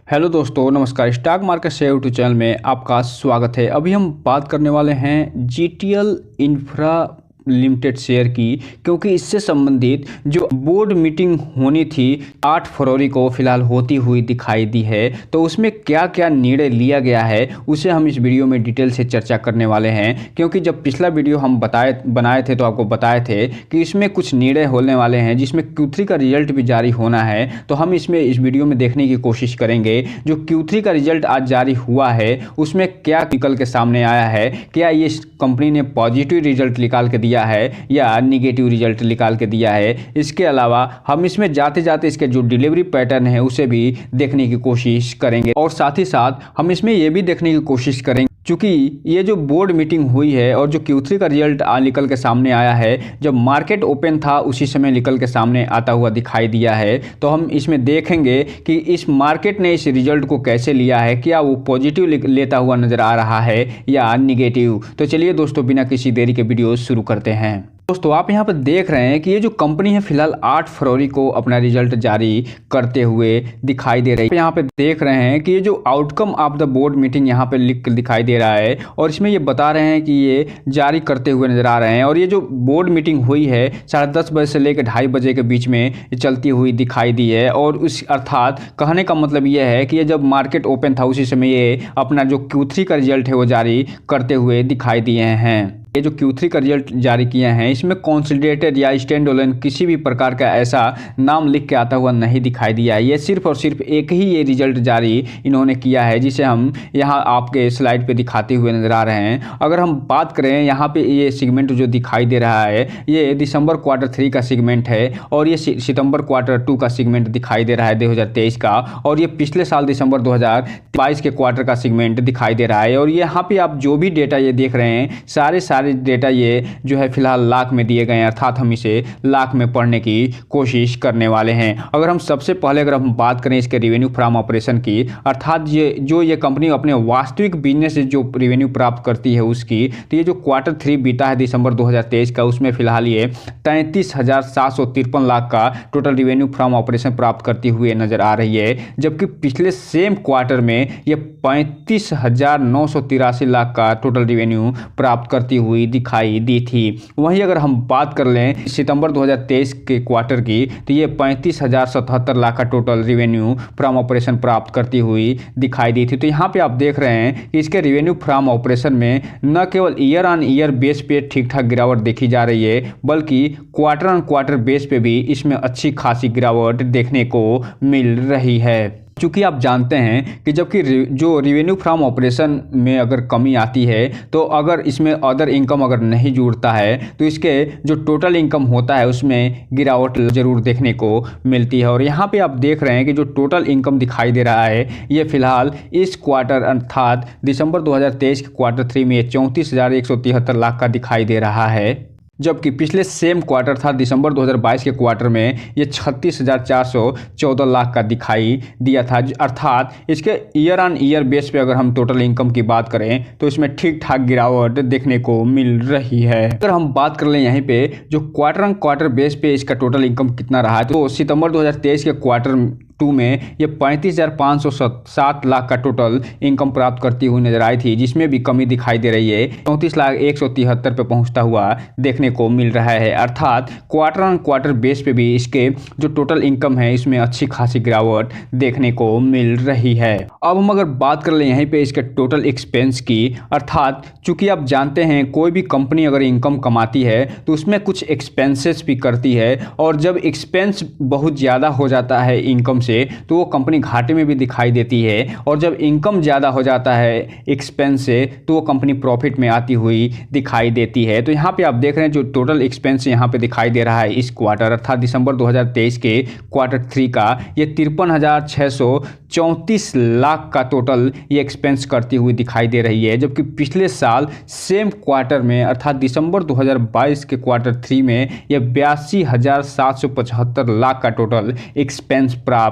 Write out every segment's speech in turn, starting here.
Hello दोस्तों, नमस्कार। Stock market से यूट्यूब चैनल में आपका स्वागत है। अभी हम बात करने वाले हैं जीटीएल इंफ्रा लिमिटेड शेयर की, क्योंकि इससे संबंधित जो बोर्ड मीटिंग होनी थी 8 फरवरी को फिलहाल होती हुई दिखाई दी है। तो उसमें क्या क्या निर्णय लिया गया है उसे हम इस वीडियो में डिटेल से चर्चा करने वाले हैं। क्योंकि जब पिछला वीडियो हम बनाए थे तो आपको बताए थे कि इसमें कुछ निर्णय होने वाले हैं, जिसमें Q3 का रिजल्ट भी जारी होना है। तो हम इसमें इस वीडियो में देखने की कोशिश करेंगे जो Q3 का रिजल्ट आज जारी हुआ है उसमें क्या निकल के सामने आया है। क्या ये कंपनी ने पॉजिटिव रिजल्ट निकाल के दिया है या निगेटिव रिजल्ट निकाल के दिया है। इसके अलावा हम इसमें जाते जाते इसके जो डिलीवरी पैटर्न है उसे भी देखने की कोशिश करेंगे, और साथ ही साथ हम इसमें यह भी देखने की कोशिश करेंगे चूँकि ये जो बोर्ड मीटिंग हुई है और जो Q3 का रिजल्ट निकल के सामने आया है, जब मार्केट ओपन था उसी समय निकल के सामने आता हुआ दिखाई दिया है। तो हम इसमें देखेंगे कि इस मार्केट ने इस रिजल्ट को कैसे लिया है, क्या वो पॉजिटिव लेता हुआ नज़र आ रहा है या निगेटिव। तो चलिए दोस्तों, बिना किसी देरी के वीडियो शुरू करते हैं। दोस्तों, आप यहाँ पर देख रहे हैं कि ये जो कंपनी है फिलहाल 8 फरवरी को अपना रिजल्ट जारी करते हुए दिखाई दे रही है। यहाँ पे देख रहे हैं कि ये जो outcome of the board meeting यहाँ पे लिख दिखाई दे रहा है, और इसमें ये बता रहे हैं कि ये जारी करते हुए नजर आ रहे हैं। और ये जो बोर्ड मीटिंग हुई है 10:30 बजे से लेकर 2:30 बजे के बीच में चलती हुई दिखाई दी है। और उस अर्थात कहने का मतलब ये है कि ये जब मार्केट ओपन था उसी समय ये अपना जो Q3 का रिजल्ट है वो जारी करते हुए दिखाई दिए हैं। ये जो Q3 का रिजल्ट जारी किए हैं इसमें कंसोलिडेटेड या स्टैंड अलोन किसी भी प्रकार का ऐसा नाम लिख के आता हुआ नहीं दिखाई दिया है। ये सिर्फ और सिर्फ एक ही ये रिजल्ट जारी इन्होंने किया है, जिसे हम यहाँ आपके स्लाइड पे दिखाते हुए नजर आ रहे हैं। अगर हम बात करें यहाँ पे ये सेगमेंट जो दिखाई दे रहा है ये दिसंबर क्वार्टर 3 का सेगमेंट है, और ये सितंबर क्वार्टर 2 का सेगमेंट दिखाई दे रहा है 2023 का, और ये पिछले साल दिसंबर 2022 के क्वार्टर का सेगमेंट दिखाई दे रहा है। और यहाँ पे आप जो भी डेटा ये देख रहे हैं सारे डेटा ये जो है फिलहाल लाख में दिए गए हैं, अर्थात हम इसे लाख में पढ़ने की कोशिश करने वाले हैं। अगर हम सबसे पहले अगर हम बात करें इसके रेवेन्यू फ्रॉम ऑपरेशन की, अर्थात ये कंपनी अपने वास्तविक बिजनेस से जो रेवेन्यू प्राप्त करती है उसकी, तो ये जो क्वार्टर 3 बीता है दिसंबर 2023 का, उसमें फिलहाल ये 33,753 लाख का टोटल रेवेन्यू फ्रॉम ऑपरेशन प्राप्त करती हुई नजर आ रही है। जबकि पिछले सेम क्वार्टर में ये 35,983 लाख का टोटल रेवेन्यू प्राप्त करती हुई दिखाई दी थी। वहीं अगर हम बात कर लें सितंबर 2023 के क्वार्टर की, तो ये 35,077 लाख का टोटल रेवेन्यू फ्रॉम ऑपरेशन प्राप्त करती हुई दिखाई दी थी। तो यहाँ पे आप देख रहे हैं कि इसके रेवेन्यू फ्रॉम ऑपरेशन में न केवल ईयर ऑन ईयर बेस पे ठीक ठाक गिरावट देखी जा रही है, बल्कि क्वार्टर ऑन क्वार्टर बेस पे भी इसमें अच्छी खासी गिरावट देखने को मिल रही है। चूँकि आप जानते हैं कि जबकि जो रेवेन्यू फ्रॉम ऑपरेशन में अगर कमी आती है, तो अगर इसमें अदर इनकम अगर नहीं जुड़ता है तो इसके जो टोटल इनकम होता है उसमें गिरावट जरूर देखने को मिलती है। और यहाँ पे आप देख रहे हैं कि जो टोटल इनकम दिखाई दे रहा है ये फिलहाल इस क्वार्टर अर्थात दिसंबर 2023 के क्वार्टर 3 में 34,173 लाख का दिखाई दे रहा है। जबकि पिछले सेम क्वार्टर था दिसंबर 2022 के क्वार्टर में ये 36,414 लाख का दिखाई दिया था। अर्थात इसके ईयर ऑन ईयर बेस पे अगर हम टोटल इनकम की बात करें तो इसमें ठीक ठाक गिरावट देखने को मिल रही है। अगर हम बात कर लें यहीं पे जो क्वार्टर ऑन क्वार्टर बेस पे इसका टोटल इनकम कितना रहा है, तो सितंबर 2023 के क्वार्टर 2 में ये 35,507 लाख का टोटल इनकम प्राप्त करती हुई नजर आई थी, जिसमें भी कमी दिखाई दे रही है, 34,173 पे पहुंचता हुआ देखने को मिल रहा है। अर्थात क्वार्टर ऑन क्वार्टर बेस पे भी इसके जो टोटल इनकम है इसमें अच्छी खासी गिरावट देखने को मिल रही है। अब हम अगर बात कर लें यहीं पे इसके टोटल एक्सपेंस की, अर्थात चूंकि आप जानते हैं कोई भी कंपनी अगर इनकम कमाती है तो उसमें कुछ एक्सपेंसेस भी करती है, और जब एक्सपेंस बहुत ज़्यादा हो जाता है इनकम से तो वो कंपनी घाटे में भी दिखाई देती है, और जब इनकम ज़्यादा हो जाता है एक्सपेंस से तो वो कंपनी प्रॉफिट में आती हुई दिखाई देती है। तो यहाँ पे आप देख रहे हैं जो टोटल एक्सपेंस यहाँ पे दिखाई दे रहा है इस क्वार्टर अर्थात दिसंबर 2023 के क्वार्टर 3 का, ये 53,634 लाख का टोटल ये एक्सपेंस करती हुई दिखाई दे रही है। जबकि पिछले साल सेम क्वार्टर में अर्थात दिसंबर 2022 के क्वार्टर 3 में ये 82,775 लाख का टोटल एक्सपेंस प्राप्त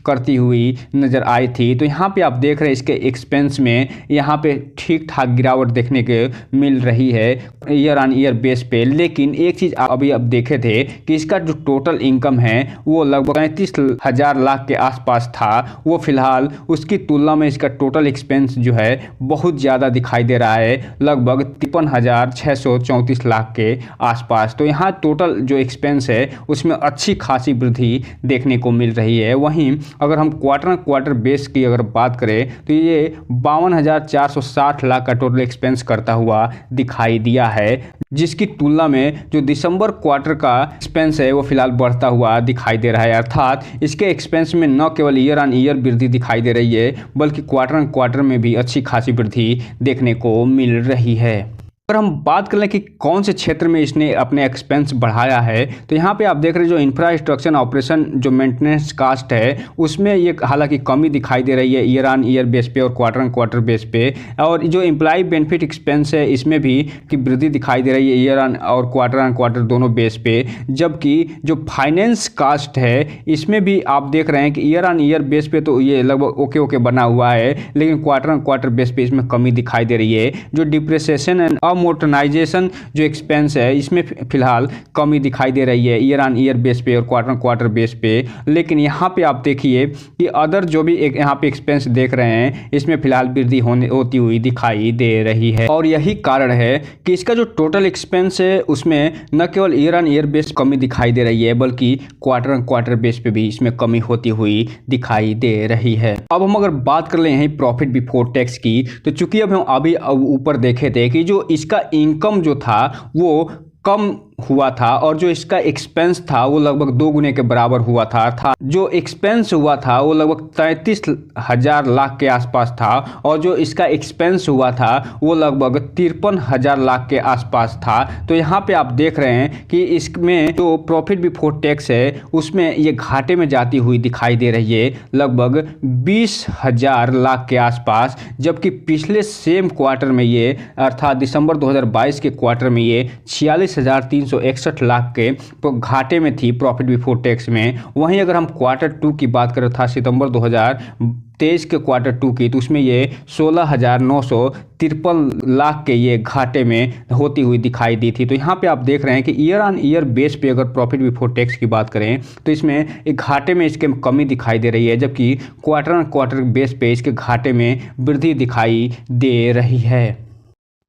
करती हुई नजर आई थी। तो यहाँ पे आप देख रहे हैं इसके एक्सपेंस में यहाँ पे ठीक ठाक गिरावट देखने के मिल रही है ईयर ऑन ईयर बेस पे। लेकिन एक चीज़ अभी आप देखे थे कि इसका जो टोटल इनकम है वो लगभग 35,000 लाख के आसपास था, वो फिलहाल उसकी तुलना में इसका टोटल एक्सपेंस जो है बहुत ज़्यादा दिखाई दे रहा है, लगभग 53,634 लाख के आसपास। तो यहाँ टोटल जो एक्सपेंस है उसमें अच्छी खासी वृद्धि देखने को मिल रही है। वहीं अगर हम क्वार्टर बेस की अगर बात करें तो ये 52,460 लाख का टोटल एक्सपेंस करता हुआ दिखाई दिया है, जिसकी तुलना में जो दिसंबर क्वार्टर का एक्सपेंस है वो फिलहाल बढ़ता हुआ दिखाई दे रहा है। अर्थात इसके एक्सपेंस में न केवल ईयर ऑन ईयर वृद्धि दिखाई दे रही है, बल्कि क्वार्टर में भी अच्छी खासी वृद्धि देखने को मिल रही है। अगर हम बात कर लें कि कौन से क्षेत्र में इसने अपने एक्सपेंस बढ़ाया है, तो यहाँ पे आप देख रहे हैं जो इंफ्रास्ट्रक्चर ऑपरेशन जो मेंटेनेंस कास्ट है उसमें ये हालांकि कमी दिखाई दे रही है ईयर ऑन ईयर बेस पे और क्वार्टर बेस पे। और जो एम्प्लॉय बेनिफिट एक्सपेंस है इसमें भी की वृद्धि दिखाई दे रही है ईयर ऑन और क्वार्टर दोनों बेस पे। जबकि जो फाइनेंस कास्ट है इसमें भी आप देख रहे हैं कि ईयर ऑन ईयर बेस पे तो ये लगभग ओके बना हुआ है, लेकिन क्वार्टर बेस पे इसमें कमी दिखाई दे रही है। जो डिप्रिसिएशन एंड मोटरनाइजेशन जो एक्सपेंस है इसमें फिलहाल कमी दिखाई दे रही है ईयर ऑन ईयर बेस पे और क्वार्टर बेस पे। लेकिन यहाँ पे आप देखिए कि अदर जो भी यहाँ पे एक्सपेंस देख रहे हैं इसमें फिलहाल वृद्धि होती हुई दिखाई दे रही है। और यही कारण है कि इसका जो टोटल एक्सपेंस है उसमें न केवल ईयर ऑन ईयर बेस कमी दिखाई दे रही है, बल्कि क्वार्टर बेस पे भी इसमें कमी होती हुई दिखाई दे रही है। अब हम अगर बात कर ले यहीं प्रॉफिट बिफोर टैक्स की, तो चूंकि अब हम अभी ऊपर देखे थे कि जो इसका इनकम जो था वो कम हुआ था और जो इसका एक्सपेंस था वो लगभग 2 गुने के बराबर हुआ था। अर्थात जो एक्सपेंस हुआ था वो लगभग 33,000 लाख के आसपास था और जो इसका एक्सपेंस हुआ था वो लगभग 53,000 लाख के आसपास था। तो यहाँ पे आप देख रहे हैं कि इसमें जो प्रॉफिट बिफोर टैक्स है उसमें ये घाटे में जाती हुई दिखाई दे रही है, लगभग 20,000 लाख के आसपास। जबकि पिछले सेम क्वार्टर में ये अर्थात दिसंबर 2022 के क्वार्टर में ये 46,361 लाख के घाटे में थी प्रॉफिट बिफोर टैक्स में। वहीं अगर हम क्वार्टर 2 की बात करें था सितंबर 2023 के क्वार्टर 2 की, तो उसमें ये 16,953 लाख के ये घाटे में होती हुई दिखाई दी थी। तो यहाँ पे आप देख रहे हैं कि ईयर ऑन ईयर बेस पे अगर प्रॉफिट बिफोर टैक्स की बात करें तो इसमें एक घाटे में इसके कमी दिखाई दे रही है, जबकि क्वार्टर बेस पे इसके घाटे में वृद्धि दिखाई दे रही है।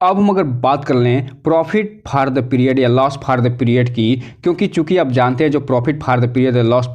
अब हम अगर बात कर लें प्रॉफिट फॉर द पीरियड या लॉस फॉर द पीरियड की, क्योंकि चूंकि आप जानते हैं जो प्रॉफिट फॉर द पीरियड या लॉस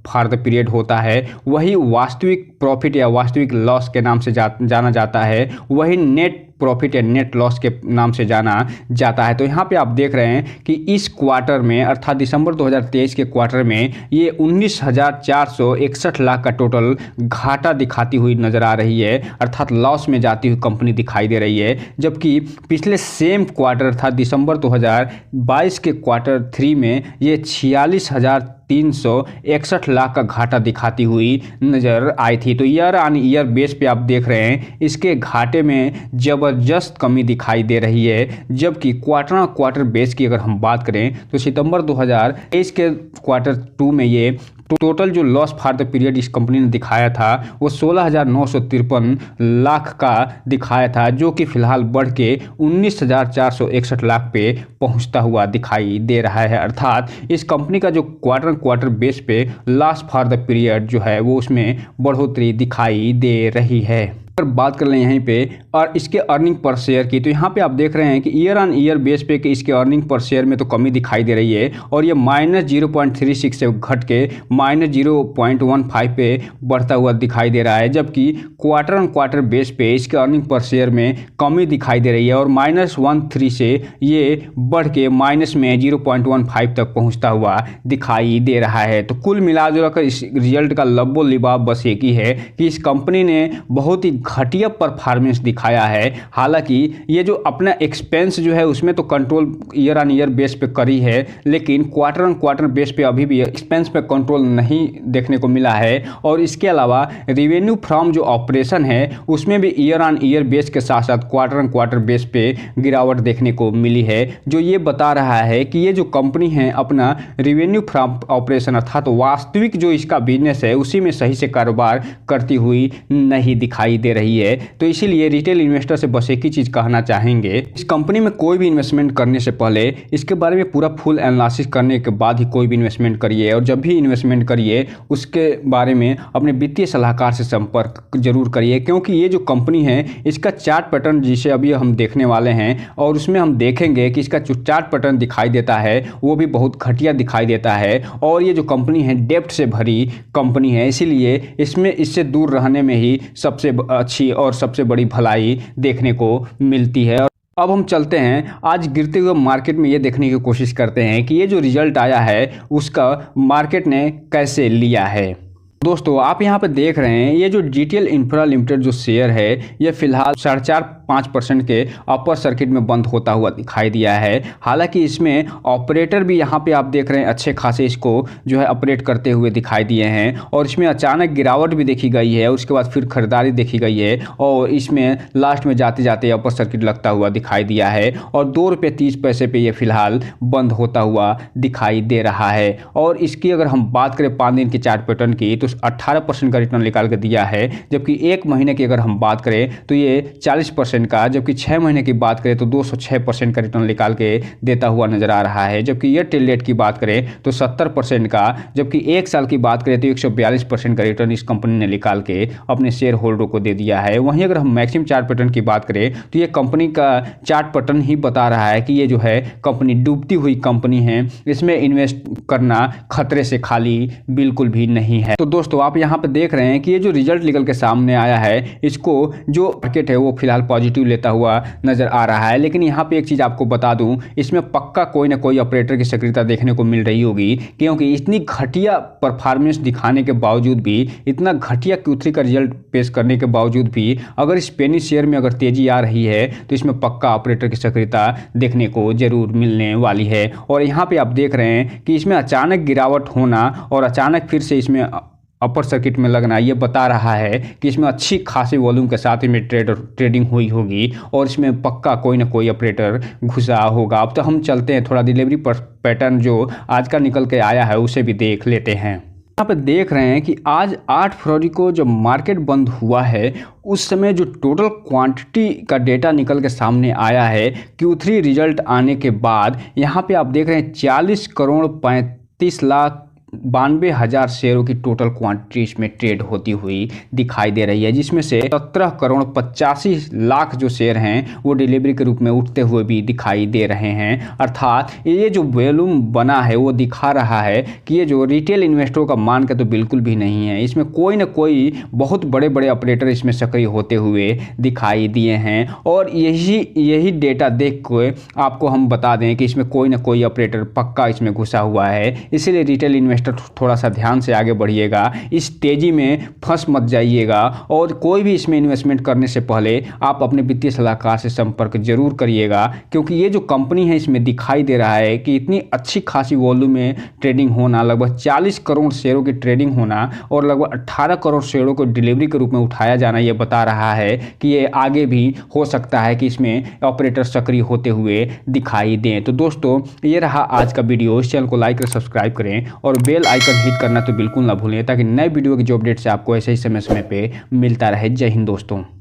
फॉर द पीरियड होता है वही वास्तविक प्रॉफिट या वास्तविक लॉस के नाम से जाना जाता है, वही नेट प्रॉफिट या नेट लॉस के नाम से जाना जाता है। तो यहाँ पे आप देख रहे हैं कि इस क्वार्टर में अर्थात दिसंबर 2023 के क्वार्टर में ये 19,461 लाख का टोटल घाटा दिखाती हुई नजर आ रही है, अर्थात लॉस में जाती हुई कंपनी दिखाई दे रही है। जबकि पिछले सेम क्वार्टर था दिसंबर 2022 के क्वार्टर 3 में ये 46,361 लाख का घाटा दिखाती हुई नज़र आई थी। तो ईयर ऑन ईयर बेस पे आप देख रहे हैं इसके घाटे में ज़बरदस्त कमी दिखाई दे रही है। जबकि क्वार्टर बेस की अगर हम बात करें तो सितंबर 2023 के क्वार्टर 2 में ये टोटल जो लॉस फॉर द पीरियड इस कंपनी ने दिखाया था वो 16,953 लाख का दिखाया था, जो कि फिलहाल बढ़ के 19,461 लाख पे पहुंचता हुआ दिखाई दे रहा है। अर्थात इस कंपनी का जो क्वार्टर बेस पे लॉस फॉर द पीरियड जो है वो उसमें बढ़ोतरी दिखाई दे रही है। अगर बात कर लें यहीं पे और इसके अर्निंग पर शेयर की, तो यहाँ पे आप देख रहे हैं कि ईयर ऑन ईयर बेस पे कि इसके अर्निंग पर शेयर में तो कमी दिखाई दे रही है और ये -0.36 से घट के -0.15 पे बढ़ता हुआ दिखाई दे रहा है। जबकि क्वार्टर बेस पे इसके अर्निंग पर शेयर में कमी दिखाई दे रही है और -13 से ये बढ़ के -0.15 तक पहुँचता हुआ दिखाई दे रहा है। तो कुल मिलाजुला कर इस रिजल्ट का लब्बो लिबाब बस एक ही है कि इस कंपनी ने बहुत ही घटिया परफॉर्मेंस दिखाया है। हालांकि ये जो अपना एक्सपेंस जो है उसमें तो control year on year base पे करी है, लेकिन क्वार्टर बेस पे अभी भी एक्सपेंस पे कंट्रोल नहीं देखने को मिला है। और इसके अलावा रेवेन्यू फ्रॉम जो ऑपरेशन है उसमें भी ईयर ऑन ईयर बेस के साथ साथ क्वार्टर बेस पे गिरावट देखने को मिली है, जो ये बता रहा है कि ये जो कंपनी है अपना रेवेन्यू फ्रॉम ऑपरेशन अर्थात वास्तविक जो इसका बिजनेस है उसी में सही से कारोबार करती हुई नहीं दिखाई दे रही है। तो इसीलिए रिटेल इन्वेस्टर से बस एक ही चीज़ कहना चाहेंगे, इस कंपनी में कोई भी इन्वेस्टमेंट करने से पहले इसके बारे में पूरा फुल एनालिसिस करने के बाद ही कोई भी इन्वेस्टमेंट करिए, और जब भी इन्वेस्टमेंट करिए उसके बारे में अपने वित्तीय सलाहकार से संपर्क जरूर करिए, क्योंकि ये जो कंपनी है इसका चार्ट पैटर्न जिसे अभी हम देखने वाले हैं और उसमें हम देखेंगे कि इसका जो चार्ट पैटर्न दिखाई देता है वो भी बहुत घटिया दिखाई देता है। और ये जो कंपनी है डेब्ट से भरी कंपनी है, इसीलिए इसमें इससे दूर रहने में ही सबसे अच्छी और सबसे बड़ी भलाई देखने को मिलती है। अब हम चलते हैं आज गिरते हुए मार्केट में ये देखने की कोशिश करते हैं कि ये जो रिजल्ट आया है उसका मार्केट ने कैसे लिया है। दोस्तों आप यहाँ पे देख रहे हैं ये जो जीटीएल इंफ्रा लिमिटेड जो शेयर है ये फिलहाल 4.5% के अपर सर्किट में बंद होता हुआ दिखाई दिया है। हालांकि इसमें ऑपरेटर भी यहाँ पे आप देख रहे हैं अच्छे खासे इसको जो है ऑपरेट करते हुए दिखाई दिए हैं, और इसमें अचानक गिरावट भी देखी गई है, उसके बाद फिर खरीदारी देखी गई है और इसमें लास्ट में जाते जाते अपर सर्किट लगता हुआ दिखाई दिया है और ₹2.30 पे ये फिलहाल बंद होता हुआ दिखाई दे रहा है। और इसकी अगर हम बात करें 5 दिन की चार्ट पैटर्न की तो 18% का रिटर्न निकाल के दिया है, जबकि 1 महीने की अगर हम बात करें तो ये 40% का, जबकि 6 महीने की बात करें तो 206% का रिटर्न निकाल के देता हुआ नजर आ रहा है। जबकि ये टेल डेट की बात करें तो 70% का, जबकि 1 साल की बात करें तो 142% का रिटर्न इस कंपनी ने निकाल के अपने शेयर होल्डर को दे दिया है। वहीं अगर हम मैक्सिमम चार्ट पैटर्न की बात करें तो ये कंपनी का चार्ट पैटर्न ही बता रहा है कि ये जो है कंपनी डूबती हुई कंपनी है, इसमें इन्वेस्ट करना खतरे से खाली बिल्कुल भी नहीं है। तो दोस्तों आप यहाँ पे देख रहे हैं कि ये जो रिजल्ट निकल के सामने आया है इसको जो मार्केट है वो फिलहाल पॉजिटिव लेता हुआ नजर आ रहा है। लेकिन यहाँ पे एक चीज़ आपको बता दूं, इसमें पक्का कोई ना कोई ऑपरेटर की सक्रियता देखने को मिल रही होगी, क्योंकि इतनी घटिया परफॉर्मेंस दिखाने के बावजूद भी, इतना घटिया Q3 का रिजल्ट पेश करने के बावजूद भी अगर इस पेनी शेयर में अगर तेजी आ रही है तो इसमें पक्का ऑपरेटर की सक्रियता देखने को जरूर मिलने वाली है। और यहाँ पे आप देख रहे हैं कि इसमें अचानक गिरावट होना और अचानक फिर से इसमें अपर सर्किट में लगना ये बता रहा है कि इसमें अच्छी खासी वॉल्यूम के साथ में ट्रेडिंग हुई होगी और इसमें पक्का कोई ना कोई ऑपरेटर घुसा होगा। अब तो हम चलते हैं थोड़ा डिलीवरी पैटर्न जो आज का निकल के आया है उसे भी देख लेते हैं। यहाँ पे देख रहे हैं कि आज 8 फरवरी को जब मार्केट बंद हुआ है उस समय जो टोटल क्वांटिटी का डेटा निकल के सामने आया है Q3 रिजल्ट आने के बाद, यहाँ पे आप देख रहे हैं 40,35,92,000 शेयरों की टोटल क्वांटिटी इसमें ट्रेड होती हुई दिखाई दे रही है, जिसमें से 17,85,00,000 जो शेयर हैं वो डिलीवरी के रूप में उठते हुए भी दिखाई दे रहे हैं। अर्थात ये जो वॉल्यूम बना है वो दिखा रहा है कि ये जो रिटेल इन्वेस्टरों का मान के तो बिल्कुल भी नहीं है, इसमें कोई ना कोई बहुत बड़े बड़े ऑपरेटर इसमें सक्रिय होते हुए दिखाई दिए हैं। और यही डेटा देख के आपको हम बता दें कि इसमें कोई ना कोई ऑपरेटर पक्का इसमें घुसा हुआ है। इसीलिए रिटेल इन्वेस्टर थोड़ा सा ध्यान से आगे बढ़िएगा, इस तेजी में फंस मत जाइएगा और कोई भी इसमें इन्वेस्टमेंट करने से पहले आप अपने वित्तीय सलाहकार से संपर्क जरूर करिएगा, क्योंकि ये जो कंपनी है इसमें दिखाई दे रहा है कि इतनी अच्छी खासी वॉल्यूम में ट्रेडिंग होना, लगभग 40 करोड़ शेयरों की ट्रेडिंग होना और लगभग 18 करोड़ शेयरों को डिलीवरी के रूप में उठाया जाना, ये बता रहा है कि ये आगे भी हो सकता है कि इसमें ऑपरेटर सक्रिय होते हुए दिखाई दें। तो दोस्तों ये रहा आज का वीडियो, इस चैनल को लाइक और सब्सक्राइब करें और बेल आइकन हिट करना तो बिल्कुल ना भूलें, ताकि नए वीडियो की जो अपडेट्स आपको ऐसे ही समय पे मिलता रहे। जय हिंद दोस्तों।